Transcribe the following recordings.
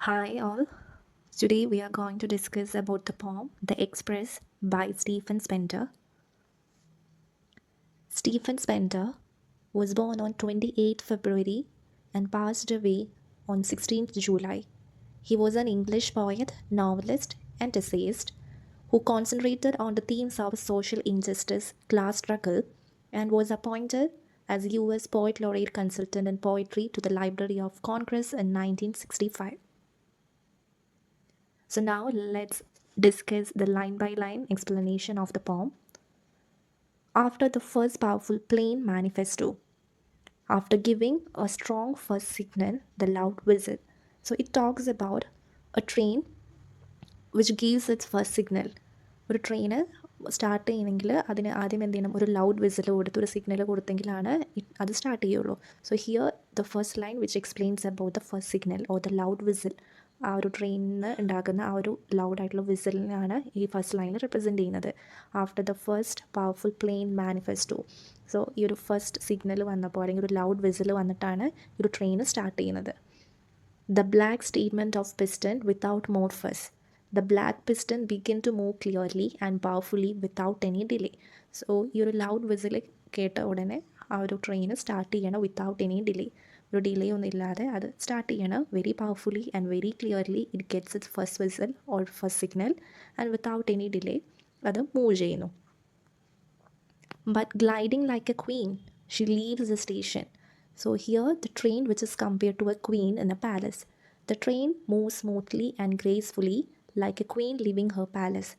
Hi all. Today we are going to discuss about the poem The Express by Stephen Spender. Stephen Spender was born on 28th February and passed away on 16th July. He was an English poet, novelist, and essayist who concentrated on the themes of social injustice, class struggle, and was appointed as US Poet Laureate Consultant in Poetry to the Library of Congress in 1965. So now let's discuss the line by line explanation of the poem. After the first powerful plain manifesto, after giving a strong first signal, the loud whistle. So it talks about a train which gives its first signal. ഒരു train start ചെയ്യണമെങ്കിൽ അതിന് ആദ്യം എന്ത് ചെയ്യണം, ഒരു loud whistle കൊടുത്ത് ഒരു signal കൊടുത്തെങ്കിലാണ് അത് സ്റ്റാർട്ട് ചെയ്യുള്ളൂ. So here the first line which explains about the first signal or the loud whistle. ആ ഒരു ട്രെയിനിന് ഉണ്ടാകുന്ന ആ ഒരു ലൗഡായിട്ടുള്ള വിസിലിനാണ് ഈ ഫസ്റ്റ് ലൈനിൽ റെപ്രസെൻറ്റ് ചെയ്യുന്നത്. After the first powerful plain manifesto. So ഈ ഒരു ഫസ്റ്റ് സിഗ്നൽ വന്നപ്പോൾ അല്ലെങ്കിൽ ഒരു ലൗഡ് വിസിൽ വന്നിട്ടാണ് ഈ ഒരു ട്രെയിൻ സ്റ്റാർട്ട് ചെയ്യുന്നത്. The black statement of piston without more fuss. The black piston begin to move clearly and powerfully without any delay. So ഈ ഒരു ലൗഡ് വിസിൽ കേട്ട ഉടനെ ആ ഒരു ട്രെയിൻ സ്റ്റാർട്ട് ചെയ്യണം വിത്തൗട്ട് എനി ഡിലേ. ഒരു ഡിലേ ഒന്നും ഇല്ലാതെ അത് സ്റ്റാർട്ട് ചെയ്യണം. Very powerfully and very clearly it gets it's first whistle or first signal and without any delay അത് മൂവ് ചെയ്യുന്നു. But gliding like a queen, she leaves the station. So here the train which is compared to a queen in a palace. The train moves smoothly and gracefully like a queen leaving her palace.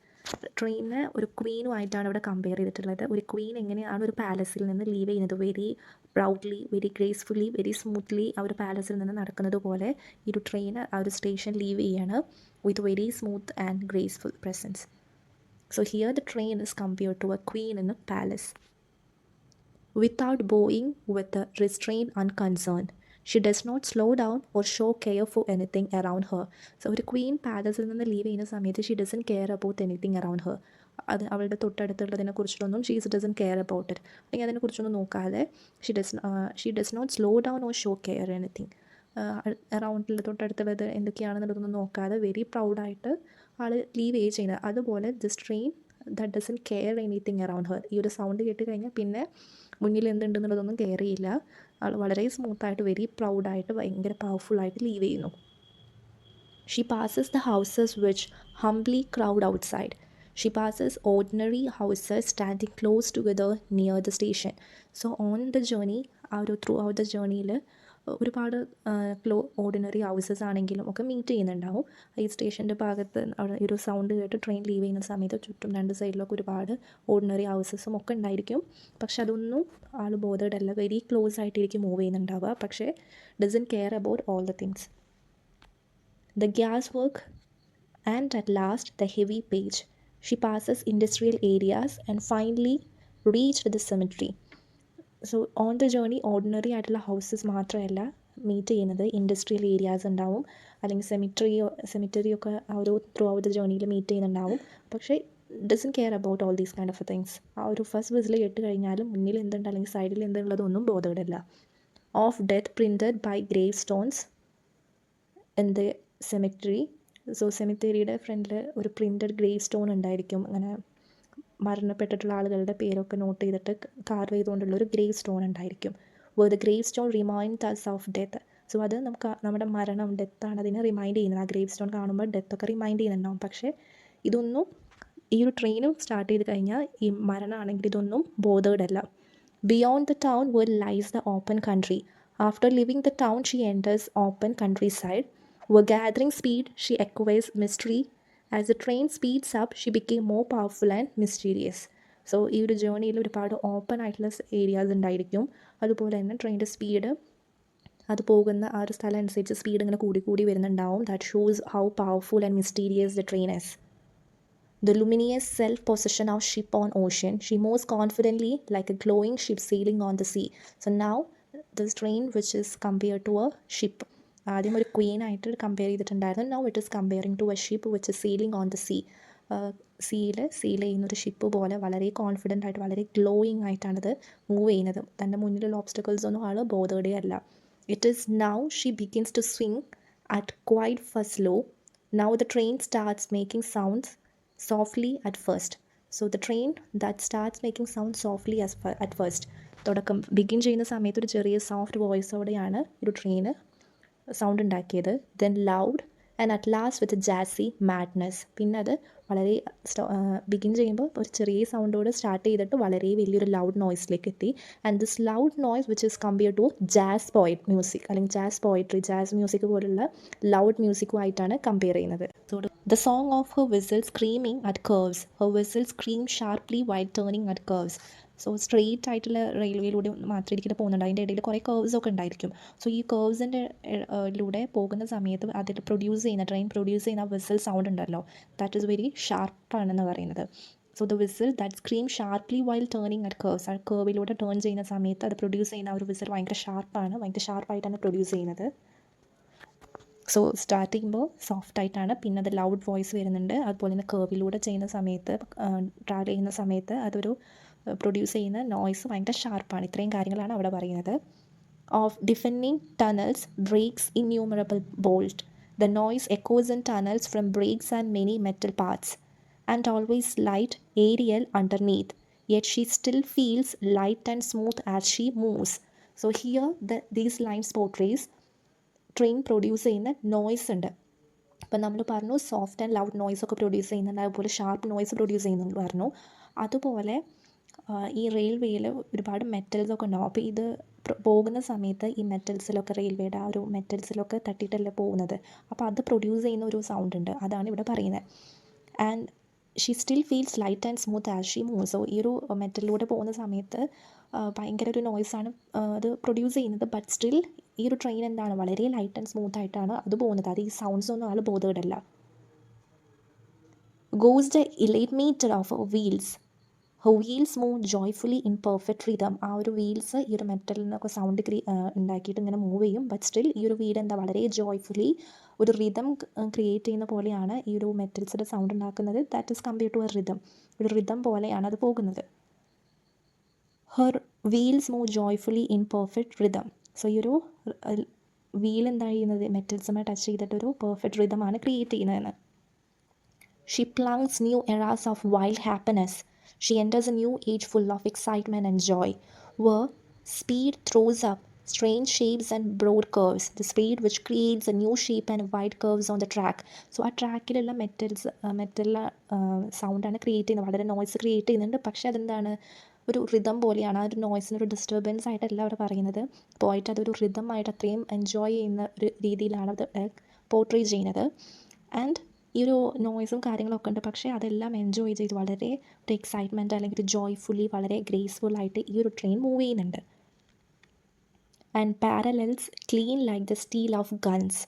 ട്രെയിനിനെ ഒരു ക്വീനുമായിട്ടാണ് ഇവിടെ compare ചെയ്തിട്ടുള്ളത്. ഒരു Queen എങ്ങനെയാണ് ഒരു പാലസിൽ നിന്ന് leave ചെയ്യുന്നത്, very proudly, very gracefully, very smoothly ആ ഒരു പാലസിൽ നിന്ന് നടക്കുന്നത് പോലെ ഈ ഒരു ട്രെയിൻ ആ ഒരു സ്റ്റേഷൻ ലീവ് ചെയ്യാണ് with very smooth and graceful presence. So here the train is compared to a queen in a palace. Without bowing, with a restrained unconcern, she does not slow down or show care for anything around her. So ഒരു queen പാലസിൽ നിന്ന് leave ചെയ്യുന്ന സമയത്ത് she doesn't care about anything around her. അത് അവളുടെ തൊട്ടടുത്തുള്ളതിനെ കുറിച്ചിട്ടൊന്നും she's doesn't care about it, അല്ലെങ്കിൽ അതിനെക്കുറിച്ചൊന്നും നോക്കാതെ she does not slow down or show care anything. അറൗണ്ടിൽ തൊട്ടടുത്തുള്ളത് എന്തൊക്കെയാണെന്നുള്ളതൊന്നും നോക്കാതെ വെരി പ്രൗഡായിട്ട് ആൾ ലീവ് ചെയ്യുന്നത്. അതുപോലെ this train that doesn't care anything around her. ഈ ഒരു സൗണ്ട് കേട്ട് കഴിഞ്ഞാൽ പിന്നെ മുന്നിൽ എന്തുണ്ടെന്നുള്ളതൊന്നും കെയർ ചെയ്യില്ല. ആൾ വളരെ സ്മൂത്തായിട്ട് വെരി പ്രൗഡായിട്ട് ഭയങ്കര പവർഫുള്ളായിട്ട് ലീവ് ചെയ്യുന്നു. She passes the houses which humbly crowd outside. She passes ordinary houses standing close together near the station. So on the journey, throughout the journeyയിൽ ഒരുപാട് ഓർഡിനറി ഹൗസസ് ആണെങ്കിലും ഒക്കെ മീറ്റ് ചെയ്യുന്നുണ്ടാവും. ഈ സ്റ്റേഷൻ്റെ ഭാഗത്ത് അവിടെ ഒരു സൗണ്ട് കേട്ട് ട്രെയിൻ ലീവ് ചെയ്യുന്ന സമയത്ത് ചുറ്റും രണ്ട് സൈഡിലൊക്കെ ഒരുപാട് ഓർഡിനറി ഹൗസസും ഒക്കെ ഉണ്ടായിരിക്കും. പക്ഷെ അതൊന്നും ആൾ ബോധേഡ് അല്ല, വെരി ക്ലോസ് ആയിട്ടിരിക്കും മൂവ് ചെയ്യുന്നുണ്ടാവുക, പക്ഷേ dozen care about all the things. The gas work and at last the heavy page. She passes industrial areas and finally reached the cemetery. So on the journey ordinary ആയിട്ടുള്ള houses മാത്രമല്ല meet ചെയ്യുന്നത്, industrial areas ഉണ്ടാവും, അല്ലെങ്കിൽ സെമിറ്ററിയൊക്കെ ആ ഒരു through out the ജേർണിയിൽ meet ചെയ്യുന്നുണ്ടാവും. പക്ഷേ dozen care about all these kind of things. ആ ഒരു ഫസ്റ്റ് വിസിൽ കേട്ട് കഴിഞ്ഞാലും മുന്നിൽ എന്തുണ്ട് അല്ലെങ്കിൽ സൈഡിൽ എന്തുള്ളതൊന്നും ബോധമില്ല. Of death printed by grave stones in the cemetery. So സെമിത്തേരിയുടെ ഫ്രണ്ടിൽ ഒരു പ്രിൻറ്റഡ് ഗ്രേവ് സ്റ്റോൺ ഉണ്ടായിരിക്കും. അങ്ങനെ മരണപ്പെട്ടിട്ടുള്ള ആളുകളുടെ പേരൊക്കെ നോട്ട് ചെയ്തിട്ട് കാർവ് ചെയ്തുകൊണ്ടുള്ള ഒരു ഗ്രേവ് സ്റ്റോൺ ഉണ്ടായിരിക്കും. Where the grave stone remind us of death. So അത് നമുക്ക് നമ്മുടെ മരണം, ഡെത്താണ് അതിനെ റിമൈൻഡ് ചെയ്യുന്നത്. ആ ഗ്രേവ് സ്റ്റോൺ കാണുമ്പോൾ ഡെത്തൊക്കെ റിമൈൻഡ് ചെയ്യുന്നുണ്ടാവും. പക്ഷേ ഇതൊന്നും ഈ ഒരു ട്രെയിനും സ്റ്റാർട്ട് ചെയ്ത് കഴിഞ്ഞാൽ ഈ മരണമാണെങ്കിൽ ഇതൊന്നും ബോധേഡ് അല്ല. Beyond the town where lies the open country. After leaving the town she enters open country side. With gathering speed, she acquires mystery. As the train speeds up, she became more powerful and mysterious. So ഈ ഒരു ജേർണിയിൽ ഒരുപാട് open ആയിട്ടുള്ള areas ഉണ്ടായിരിക്കും. അതുപോലെ തന്നെ ട്രെയിനിൻ്റെ speed, അത് പോകുന്ന ആ ഒരു സ്ഥലം അനുസരിച്ച് സ്പീഡ് ഇങ്ങനെ കൂടി വരുന്നുണ്ടാവും. That shows how powerful and mysterious the train is. The luminous self-possession of ship on ocean, she moves confidently like a glowing ship sailing on the sea. So now this train which is compared to a ship. ആദ്യം ഒരു ക്വീനായിട്ട് compare ചെയ്തിട്ടുണ്ടായിരുന്നു. Now it is comparing to a ship which is sailing on the sea. സീയിൽ sail ചെയ്യുന്നൊരു ship പോലെ വളരെ confident ആയിട്ട് വളരെ ഗ്ലോയിങ് ആയിട്ടാണിത് മൂവ് ചെയ്യുന്നത്. തൻ്റെ മുന്നിലുള്ള ഓബ്സ്റ്റക്കിൾസ് ഒന്നും ആൾ ബോധേഡേ അല്ല. It is now she begins to swing at quite first low. Now the train starts making sounds softly at first. So the train that starts making sound softly at first. തുടക്കം begin ചെയ്യുന്ന സമയത്ത് ഒരു ചെറിയ soft വോയിസോടെയാണ് ഒരു ട്രെയിന് sound ഉണ്ടാക്കിയത്. Then loud and at last with jazzy madness. പിന്നെ അത് വളരെ ബിഗിൻ ചെയ്യുമ്പോൾ ഒരു ചെറിയ സൗണ്ടോട് സ്റ്റാർട്ട് ചെയ്തിട്ട് വളരെ വലിയൊരു ലൗഡ് നോയ്സിലേക്ക് എത്തി. And this loud noise which is compare to jazz music അല്ലെങ്കിൽ ജാസ് പോയട്രി, ജാസ് മ്യൂസിക് പോലുള്ള ലൗഡ് മ്യൂസിക്കുമായിട്ടാണ് കമ്പയർ ചെയ്യുന്നത്. So the song of her whistle screaming at curves. Her whistle screamed sharply while turning at curves. So straight ആയിട്ടുള്ള റെയിൽവേയിലൂടെ മാത്രമായിരിക്കും പോകുന്നുണ്ട്. അതിൻ്റെ ഇടയിൽ കുറേ കേർവ്സ് ഒക്കെ ഉണ്ടായിരിക്കും. സോ ഈ കേർവ്സിൻ്റെ ലൂടെ പോകുന്ന സമയത്ത് അതിൽ ട്രെയിൻ പ്രൊഡ്യൂസ് ചെയ്യുന്ന വിസിൽ സൗണ്ട് ഉണ്ടല്ലോ, ദാറ്റ് ഈസ് വെരി ഷാർപ്പാണെന്ന് പറയുന്നത്. So the whistle that scream sharply while turning at curves. ആ കേർവിലൂടെ ടേൺ ചെയ്യുന്ന സമയത്ത് അത് പ്രൊഡ്യൂസ് ചെയ്യുന്ന ഒരു വിസിൽ ഭയങ്കര ഷാർപ്പായിട്ടാണ് പ്രൊഡ്യൂസ് ചെയ്യുന്നത്. സോ സ്റ്റാർട്ട് ചെയ്യുമ്പോൾ സോഫ്റ്റ് ആയിട്ടാണ്, പിന്നെ അത് ലൗഡ് വോയിസ് വരുന്നുണ്ട്. അതുപോലെ തന്നെ കേർവിലൂടെ ചെയ്യുന്ന സമയത്ത് ട്രാവൽ ചെയ്യുന്ന സമയത്ത് അതൊരു പ്രൊഡ്യൂസ് ചെയ്യുന്ന നോയ്സ് ഭയങ്കര ഷാർപ്പാണ്. ഇത്രയും കാര്യങ്ങളാണ് അവിടെ പറയുന്നത്. Of defending tunnels breaks innumerable bolt. The noise echoes in tunnels from breaks and many metal parts, and always light, aerial underneath. Yet she still feels light and smooth as she moves. So here these lines portrays train produce ചെയ്യുന്ന noise ഉണ്ട്. അപ്പം നമ്മൾ പറഞ്ഞു soft and loud noise ഒക്കെ produce ചെയ്യുന്നുണ്ട്, അതുപോലെ sharp noise produce ചെയ്യുന്നുണ്ട് പറഞ്ഞു. അതുപോലെ ഈ റെയിൽവേയിൽ ഒരുപാട് മെറ്റൽസ് ഒക്കെ ഉണ്ടാവും. അപ്പോൾ ഇത് പോകുന്ന സമയത്ത് ഈ മെറ്റൽസിലൊക്കെ റെയിൽവേയുടെ ആ ഒരു മെറ്റൽസിലൊക്കെ തട്ടിയിട്ടല്ലേ പോകുന്നത്. അപ്പോൾ അത് പ്രൊഡ്യൂസ് ചെയ്യുന്ന ഒരു സൗണ്ട് ഉണ്ട്, അതാണ് ഇവിടെ പറയുന്നത്. And she still feels light and smooth as she move. So ഈ ഒരു മെറ്റലിലൂടെ പോകുന്ന സമയത്ത് ഭയങ്കര ഒരു നോയ്സാണ് അത് പ്രൊഡ്യൂസ് ചെയ്യുന്നത്. ബട്ട് സ്റ്റിൽ ഈ ഒരു ട്രെയിൻ എന്താണ് വളരെ ലൈറ്റ് ആൻഡ് സ്മൂത്ത് ആയിട്ടാണ് അത് പോകുന്നത്. അത് ഈ സൗണ്ട്സ് ഒന്നും ആൾ ബോധേഡല്ല. Goes the elate metre of wheels. Her wheels move joyfully in perfect rhythm. ആ ഒരു വീൽസ് ഈ ഒരു മെറ്റലിൽ നിന്നൊക്കെ സൗണ്ട് ഉണ്ടാക്കിയിട്ട് ഇങ്ങനെ മൂവ് ചെയ്യും. ബട്ട് സ്റ്റിൽ ഈ ഒരു വീൽ എന്താ വളരെ ജോയ്ഫുള്ളി ഒരു റിതം ക്രിയേറ്റ് ചെയ്യുന്ന പോലെയാണ് ഈ ഒരു മെറ്റൽസിൻ്റെ സൗണ്ട് ഉണ്ടാക്കുന്നത്. That is compare to a rhythm. ഒരു റിതം പോലെയാണ് അത് പോകുന്നത്. Her wheels move joyfully in perfect rhythm. So ഈ ഒരു വീൽ എന്താ ചെയ്യുന്നത്, മെറ്റൽസുമായി ടച്ച് ചെയ്തിട്ടൊരു പെർഫെക്റ്റ് റിതമാണ് ക്രിയേറ്റ് ചെയ്യുന്നതെന്ന്. She plunges new eras of wild happiness. She enters a new age full of excitement and joy, where speed throws up strange shapes and broad curves. The speed which creates a new shape and wide curves on the track. So ആ ട്രാക്കിലുള്ള മെറ്റലിലെ സൗണ്ടാണ് create ചെയ്യുന്നത്, വളരെ noise create ചെയ്യുന്നുണ്ട്. പക്ഷേ അതെന്താണ് ഒരു rhythm പോലെയാണ്. ആ ഒരു നോയ്സിനൊരു ഡിസ്റ്റർബൻസ് ആയിട്ടല്ല അവിടെ പറയുന്നത്. പോയിട്ട് അതൊരു റിതമായിട്ട് അത്രയും എൻജോയ് ചെയ്യുന്ന ഒരു രീതിയിലാണ് അത് പോർട്രേ ചെയ്യുന്നത്. ആൻഡ് ഈ ഒരു നോയ്സും കാര്യങ്ങളൊക്കെ ഉണ്ട്, പക്ഷേ അതെല്ലാം എൻജോയ് ചെയ്ത് വളരെ ഒരു എക്സൈറ്റ്മെൻറ്റ് അല്ലെങ്കിൽ ഒരു ജോയ്ഫുള്ളി വളരെ ഗ്രേസ്ഫുള്ളായിട്ട് ഈ ഒരു ട്രെയിൻ മൂവ് ചെയ്യുന്നുണ്ട്. And parallels clean like the steel of guns.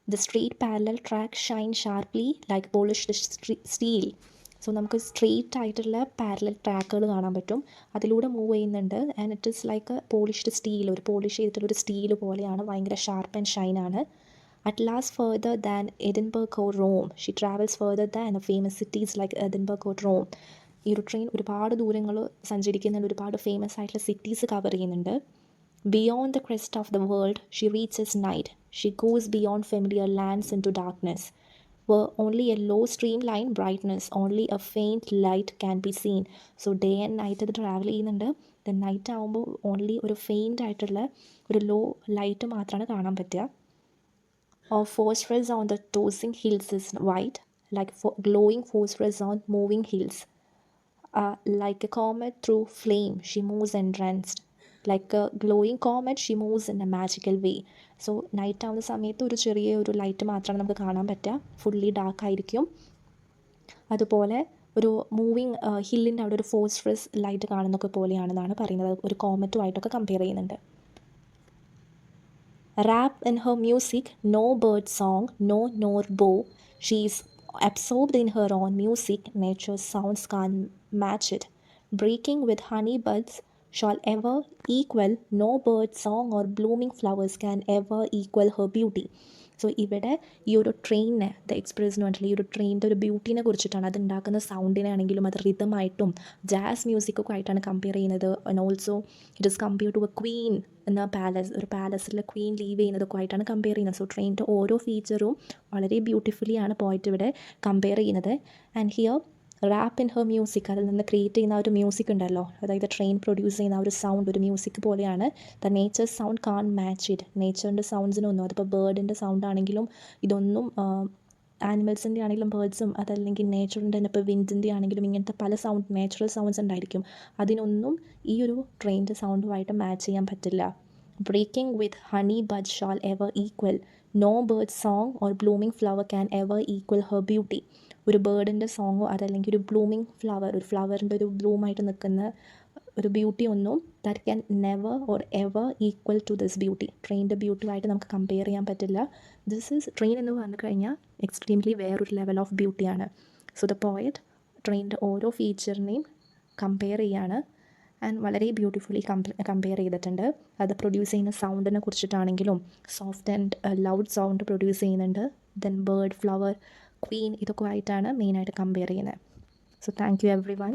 The straight parallel track shine sharply like polished steel. So നമുക്ക് സ്ട്രെയിറ്റ് ആയിട്ടുള്ള പാരലൽ ട്രാക്കുകൾ കാണാൻ പറ്റും, അതിലൂടെ മൂവ് ചെയ്യുന്നുണ്ട്. And it is like polished steel, ഒരു പോളിഷ് ചെയ്തിട്ടുള്ളൊരു സ്റ്റീൽ പോലെയാണ്, ഭയങ്കര ഷാർപ്പ് ആൻഡ് ഷൈനാണ്. At last, further than Edinburgh or Rome. She travels further than the famous cities like Edinburgh or Rome. ഈ ഒരു ട്രെയിൻ ഒരുപാട് ദൂരങ്ങൾ സഞ്ചരിക്കുന്നുണ്ട്, ഒരുപാട് ഫേമസ് ആയിട്ടുള്ള സിറ്റീസ് കവർ ചെയ്യുന്നുണ്ട്. Beyond the crest of the world she reaches night. She goes beyond familiar lands into darkness. Where only a low streamline brightness, only a faint light can be seen. So day and night അത് travel ചെയ്യുന്നുണ്ട്. Then night ആകുമ്പോൾ only ഒരു faint ആയിട്ടുള്ള ഒരു law light മാത്രമാണ് കാണാൻ പറ്റുക. Of phosphorus on the tossing hills is white, like glowing phosphorus on moving hills. Like a comet through flame, she moves entranced. Like a glowing comet, she moves in a magical way. So night ആവുന്ന സമയത്ത് ഒരു ചെറിയ ഒരു light മാത്രമാണ് നമുക്ക് കാണാൻ പറ്റുക, fully dark ആയിരിക്കും. അതുപോലെ ഒരു മൂവിങ് ഹില്ലിൻ്റെ അവിടെ ഒരു ഫോസ്ഫറസ് ലൈറ്റ് കാണുന്നൊക്കെ പോലെയാണെന്നാണ് പറയുന്നത്. ഒരു കോമറ്റുമായിട്ടൊക്കെ കമ്പയർ ചെയ്യുന്നുണ്ട്. Wrapped in her music, no bird song, no nor bow. She is absorbed in her own music, nature's sounds can't match it. Breaking with honey buds shall ever equal, no bird song or blooming flowers can ever equal her beauty. So ഇവിടെ ഈ ഒരു ട്രെയിനിനെ the express എന്ന് പറഞ്ഞിട്ടുള്ള ഈ ഒരു ട്രെയിനിൻ്റെ ഒരു ബ്യൂട്ടീനെ കുറിച്ചിട്ടാണ്, അത് ഉണ്ടാക്കുന്ന സൗണ്ടിനെ ആണെങ്കിലും അത് റിതമായിട്ടും ജാസ് മ്യൂസിക്കൊക്കെ ആയിട്ടാണ് കമ്പയർ ചെയ്യുന്നത്. And also it is compare to a queen എന്ന പാലസ്, ഒരു പാലസിലെ ക്വീൻ ലീവ് ചെയ്യുന്നതൊക്കെ ആയിട്ടാണ് കമ്പയർ ചെയ്യുന്നത്. സോ ട്രെയിനിൻ്റെ ഓരോ ഫീച്ചറും വളരെ ബ്യൂട്ടിഫുള്ളി ആണ് പോയിട്ട് ഇവിടെ കമ്പയർ ചെയ്യുന്നത്. And here rap in her music, അതിൽ നിന്ന് ക്രിയേറ്റ് ചെയ്യുന്ന ഒരു മ്യൂസിക് ഉണ്ടല്ലോ, അതായത് ട്രെയിൻ പ്രൊഡ്യൂസ് ചെയ്യുന്ന ഒരു സൗണ്ട് ഒരു മ്യൂസിക് പോലെയാണ്. The nature sound can't match it, നേച്ചറിൻ്റെ സൗണ്ട്സിനൊന്നും, അതിപ്പോൾ ബേർഡിൻ്റെ സൗണ്ട് ആണെങ്കിലും ഇതൊന്നും ആനിമൽസിൻ്റെ ആണെങ്കിലും ബേർഡ്സും അതല്ലെങ്കിൽ നേച്ചറിൻ്റെ തന്നെ, ഇപ്പോൾ വിൻഡിൻ്റെ ആണെങ്കിലും ഇങ്ങനത്തെ പല സൗണ്ട് നാച്ചുറൽ സൗണ്ട്സ് ഉണ്ടായിരിക്കും, അതിനൊന്നും ഈ ഒരു ട്രെയിനിൻ്റെ സൗണ്ടുമായിട്ട് മാച്ച് ചെയ്യാൻ പറ്റില്ല. Breaking with honey bud shall ever equal, no bird song or blooming flower can ever equal her beauty. ഒരു ബേർഡിൻ്റെ സോങ്ങോ അതല്ലെങ്കിൽ ഒരു ബ്ലൂമിങ് ഫ്ലവർ, ഒരു ഫ്ലവറിൻ്റെ ഒരു ബ്ലൂമായിട്ട് നിൽക്കുന്ന ഒരു ബ്യൂട്ടി ഒന്നും that can never or ever equal to this beauty, ട്രെയിനിൻ്റെ ബ്യൂട്ടിയുമായിട്ട് നമുക്ക് കമ്പയർ ചെയ്യാൻ പറ്റില്ല. ദിസ് ഈസ് ട്രെയിൻ എന്ന് പറഞ്ഞു കഴിഞ്ഞാൽ എക്സ്ട്രീംലി വേറൊരു ലെവൽ ഓഫ് ബ്യൂട്ടിയാണ്. സോ ദ പോയറ്റ് ട്രെയിനിൻ്റെ ഓരോ ഫീച്ചറിനെയും കമ്പയർ ചെയ്യാണ് ആൻഡ് വളരെ ബ്യൂട്ടിഫുള്ളി കമ്പയർ ചെയ്തിട്ടുണ്ട്. അത് പ്രൊഡ്യൂസ് ചെയ്യുന്ന സൗണ്ടിനെ കുറിച്ചിട്ടാണെങ്കിലും soft and loud sound produce ചെയ്യുന്നുണ്ട്. ദെൻ ബേർഡ്, ഫ്ലവർ, ക്വീൻ, ഇതൊക്കെ ആയിട്ടാണ് മെയിനായിട്ട് കമ്പയർ ചെയ്യുന്നത്. So thank you every one.